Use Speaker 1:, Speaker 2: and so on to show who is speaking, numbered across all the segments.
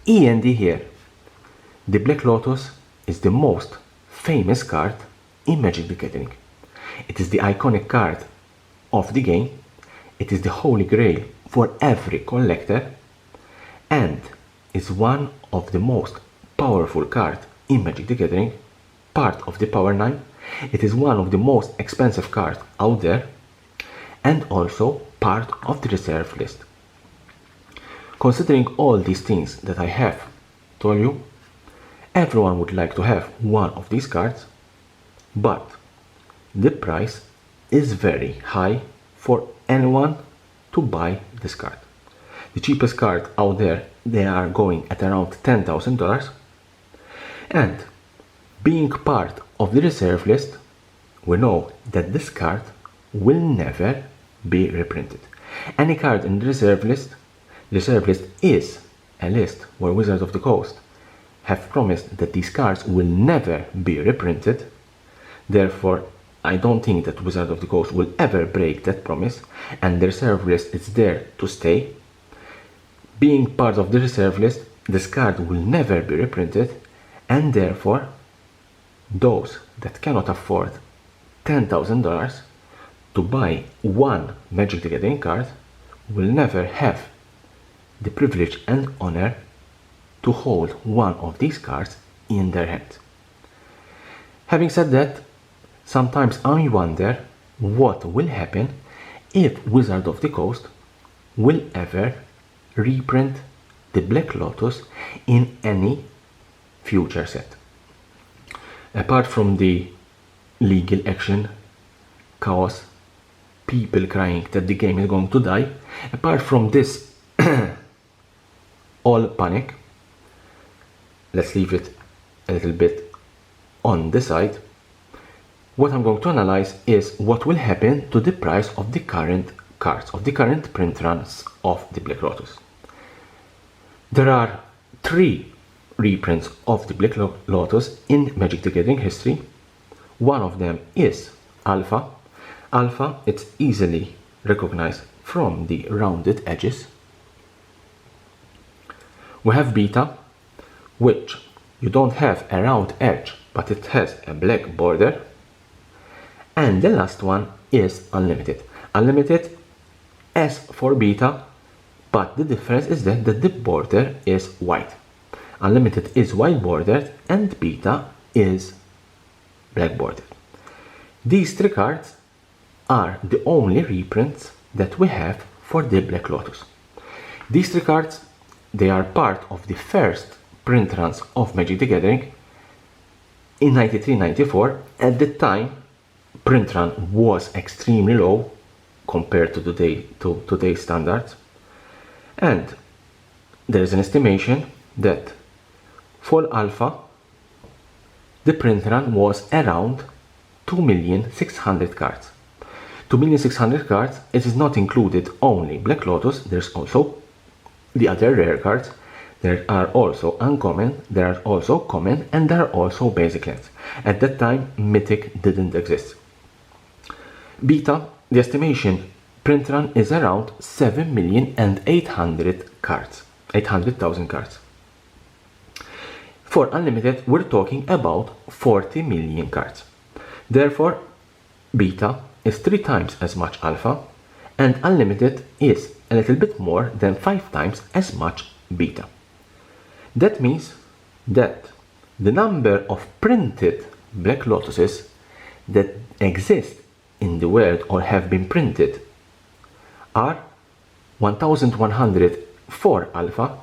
Speaker 1: E.N.D here. The Black Lotus is the most famous card in Magic the Gathering. It is the iconic card of the game. It is the holy grail for every collector and is one of the most powerful cards in Magic the Gathering, part of the Power 9. It is one of the most expensive cards out there and also part of the reserve list. Considering all these things that I have told you, everyone would like to have one of these cards, but the price is very high for anyone to buy this card. The cheapest card out there, they are going at around $10,000, and being part of the reserve list, we know that this card will never be reprinted. Any card in the reserve list is a list where Wizards of the Coast have promised that these cards will never be reprinted. Therefore, I don't think that Wizards of the Coast will ever break that promise, and the reserve list is there to stay. Being part of the reserve list, this card will never be reprinted, and therefore, those that cannot afford $10,000 to buy one Magic the Gathering card will never have the privilege and honor to hold one of these cards in their hand. Having said that, sometimes I wonder what will happen if Wizard of the Coast will ever reprint the Black Lotus in any future set. Apart from the legal action, chaos, people crying that the game is going to die, apart from this all panic, let's leave it a little bit on the side. What I'm going to analyze is what will happen to the price of the current cards, of the current print runs of the Black Lotus. There are 3 reprints of the Black Lotus in Magic the Gathering history. One of them is Alpha. Alpha, it's easily recognized from the rounded edges. We have Beta, which you don't have a round edge, but it has a black border. And the last one is Unlimited. Unlimited as for Beta, but the difference is that the border is white. Unlimited is white bordered and Beta is black bordered. These 3 cards are the only reprints that we have for the Black Lotus. These 3 cards, they are part of the first print runs of Magic the Gathering in 93-94. At the time, print run was extremely low compared to today's standards, and there is an estimation that for Alpha the print run was around 2,600,000 cards. 2,600,000 cards, it is not included only Black Lotus, there's also the other rare cards. There are also uncommon, there are also common, and there are also basic lands. At that time, Mythic didn't exist. Beta, the estimation print run is around 7,800,000 cards, 800,000 cards. For Unlimited, we're talking about 40 million cards. Therefore, Beta is 3 times as much Alpha, and Unlimited is a little bit more than 5 times as much Beta. That means that the number of printed Black Lotuses that exist in the world or have been printed are 1,100 for Alpha,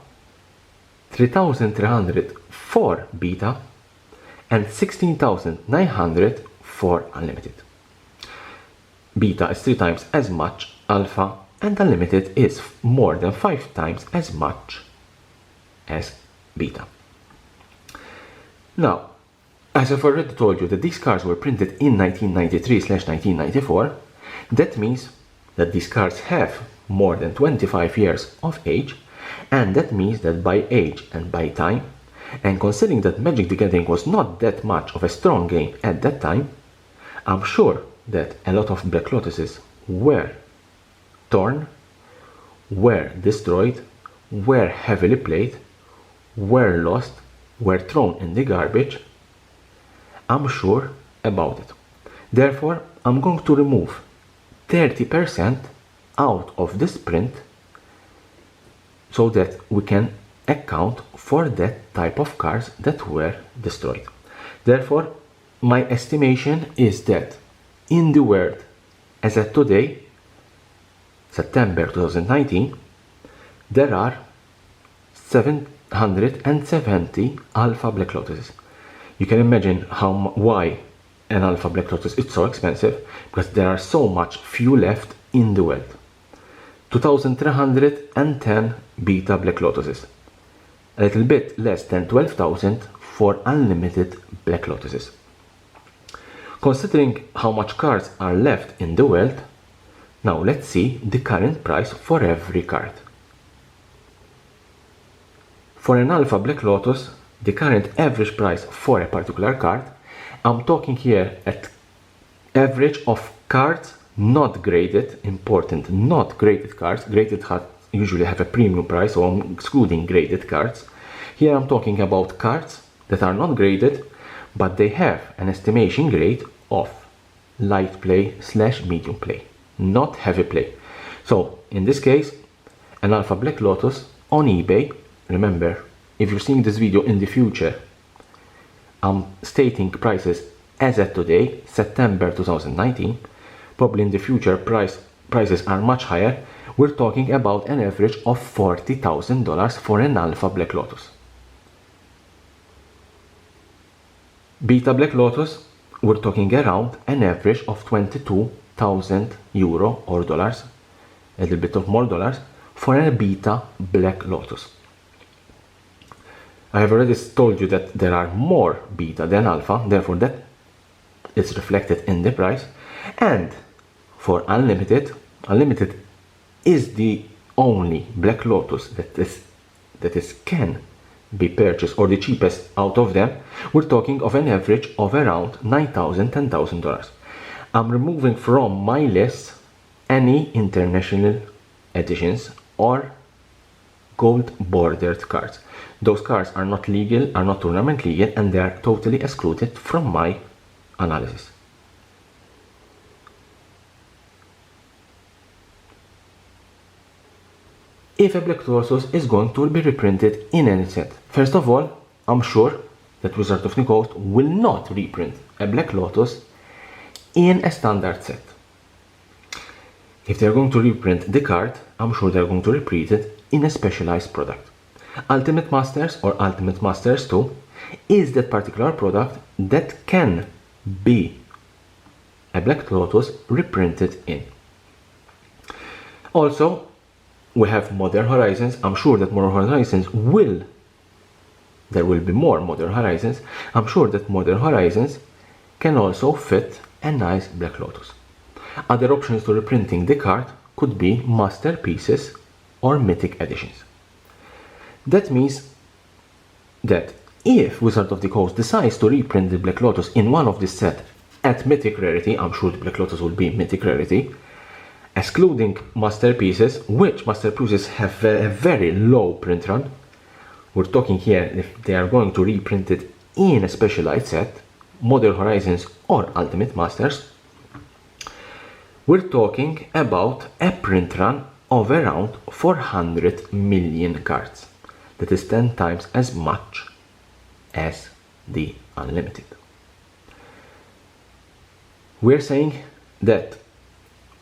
Speaker 1: 3,300 for Beta, and 16,900 for Unlimited. Beta is 3 times as much Alpha, and Unlimited is more than 5 times as much as Beta. Now, as I've already told you that these cards were printed in 1993/1994, that means that these cards have more than 25 years of age, and that means that by age and by time, and considering that Magic the Gathering was not that much of a strong game at that time, I'm sure that a lot of Black Lotuses were torn, were destroyed, were heavily played, were lost, were thrown in the garbage, I'm sure about it. Therefore, I'm going to remove 30% out of this print so that we can account for that type of cards that were destroyed. Therefore, my estimation is that in the world as of today, September 2019, there are 770 alpha black lotuses. You can imagine why an alpha black lotus is so expensive, because there are so much few left in the world. 2,310 beta black lotuses, a little bit less than 12,000 for unlimited black lotuses. Considering how much cards are left in the world, now let's see the current price for every card. For an alpha black lotus, the current average price for a particular card, I'm talking here at average of cards not graded, important, not graded cards. Graded cards usually have a premium price, so I'm excluding graded cards. Here I'm talking about cards that are not graded, but they have an estimation grade of light play / medium play, not heavy play. So in this case, an alpha black lotus on eBay, remember, if you're seeing this video in the future, I'm stating prices as at today, September 2019. Probably in the future prices are much higher. We're talking about an average of $40,000 for an alpha black lotus. Beta black lotus, we're talking around an average of 22,000 euro or dollars, a little bit of more dollars, for a beta black lotus. I have already told you that there are more beta than alpha, therefore that is reflected in the price. And for unlimited, unlimited is the only black lotus that can be purchased, or the cheapest out of them. We're talking of an average of around $9,000, $10,000. I'm removing from my list any international editions or gold bordered cards. Those cards are not legal, are not tournament legal, and they are totally excluded from my analysis. If a black lotus is going to be reprinted in any set, first of all, I'm sure that Wizard of the Coast will not reprint a black lotus in a standard set. If they're going to reprint the card, I'm sure they're going to reprint it in a specialized product. Ultimate Masters or Ultimate Masters 2 is that particular product that can be a black lotus reprinted in. Also, we have Modern Horizons. I'm sure that Modern Horizons there will be more Modern Horizons. I'm sure that Modern Horizons can also fit a nice black lotus. Other options to reprinting the card could be masterpieces or mythic editions. That means that if Wizard of the Coast decides to reprint the black lotus in one of the set at mythic rarity, I'm sure the black lotus will be mythic rarity, excluding masterpieces, which masterpieces have a very low print run. We're talking here if they are going to reprint it in a specialized set, Modern Horizons or Ultimate Masters, we're talking about a print run of around 400 million cards. That is 10 times as much as the unlimited. We're saying that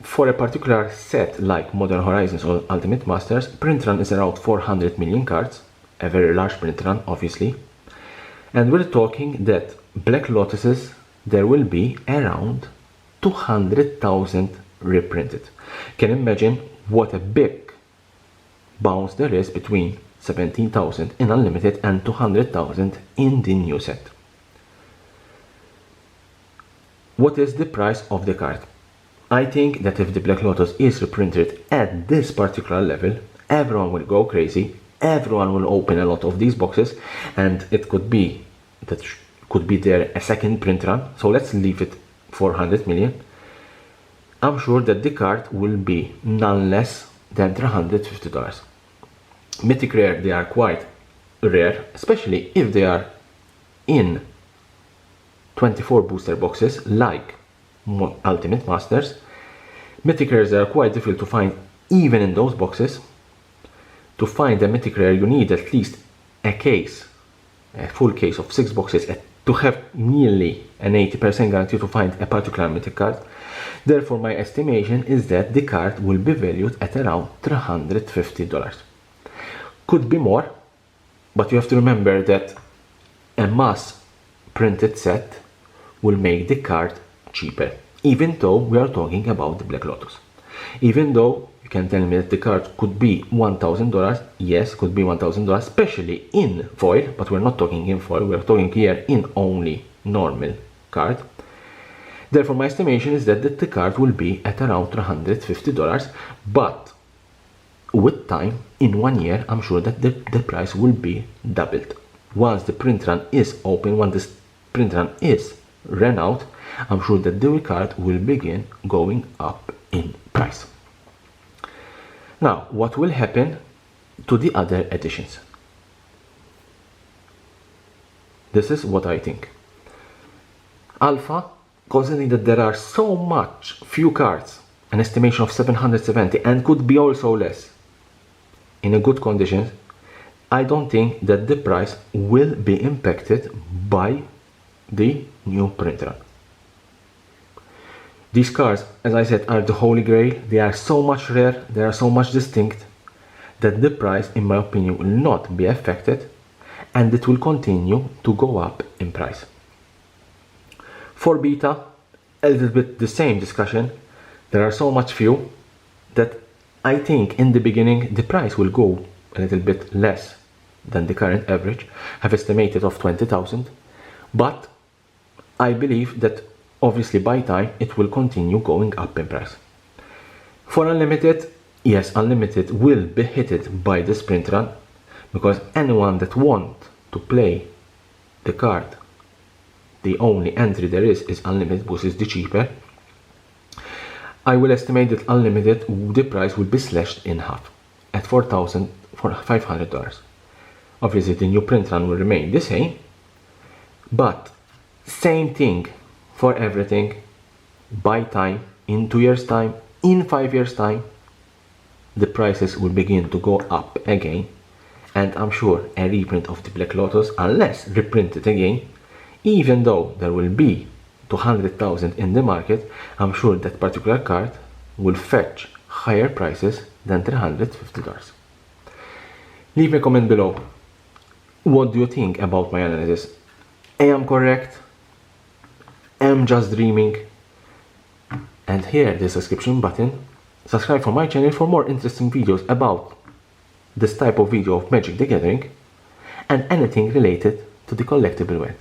Speaker 1: for a particular set like Modern Horizons or Ultimate Masters, print run is around 400 million cards, a very large print run obviously, and we're talking that black lotuses there will be around 200,000 reprinted. Can you imagine what a big bounce there is between 17,000 in unlimited and 200,000 in the new set? What is the price of the card? I think that if the black lotus is reprinted at this particular level, everyone will go crazy, everyone will open a lot of these boxes, and it could be that could be there a second print run, so let's leave it 400 million. I'm sure that the card will be none less than $350. Mythic Rare, they are quite rare, especially if they are in 24 booster boxes like Ultimate Masters. Mythic rares are quite difficult to find even in those boxes. To find a mythic rare you need at least a full case of 6 boxes to have nearly an 80% guarantee to find a particular mythic card. Therefore my estimation is that the card will be valued at around $350. Could be more, but you have to remember that a mass printed set will make the card cheaper, even though we are talking about the Black Lotus. Even though you can tell me that the card could be $1,000, yes, could be $1,000, especially in foil, but we're not talking in foil, we're talking here in only normal card. Therefore my estimation is that the card will be at around $350, but with time, in 1 year, I'm sure that the price will be doubled. Once the print run is open, once the print run is ran out, I'm sure that the card will begin going up in price. Now, what will happen to the other editions? This is what I think. Alpha, considering that there are so few cards, an estimation of 770, and could be also less, in a good condition, I don't think that the price will be impacted by the new print run. These cards, as I said, are the holy grail. They are so much rare, they are so much distinct, that the price, in my opinion, will not be affected, and it will continue to go up in price. For beta, a little bit the same discussion. There are so few that I think in the beginning the price will go a little bit less than the current average. I've estimated of 20,000, but I believe that obviously by time it will continue going up in price. For Unlimited, yes, Unlimited will be hit by the sprint run, because anyone that want to play the card, the only entry there is Unlimited, which is the cheaper. I will estimate that Unlimited, the price will be slashed in half at $4,500. Obviously the new print run will remain the same, but same thing for everything. By time, in 2 years time, in 5 years time, the prices will begin to go up again, and I'm sure a reprint of the Black Lotus, unless reprinted again, even though there will be 200,000 in the market, I'm sure that particular card will fetch higher prices than $350. Leave a comment below. What do you think about my analysis? Am I correct? Am I just dreaming? And here the subscription button. Subscribe for my channel for more interesting videos about this type of video of Magic the Gathering and anything related to the collectible world.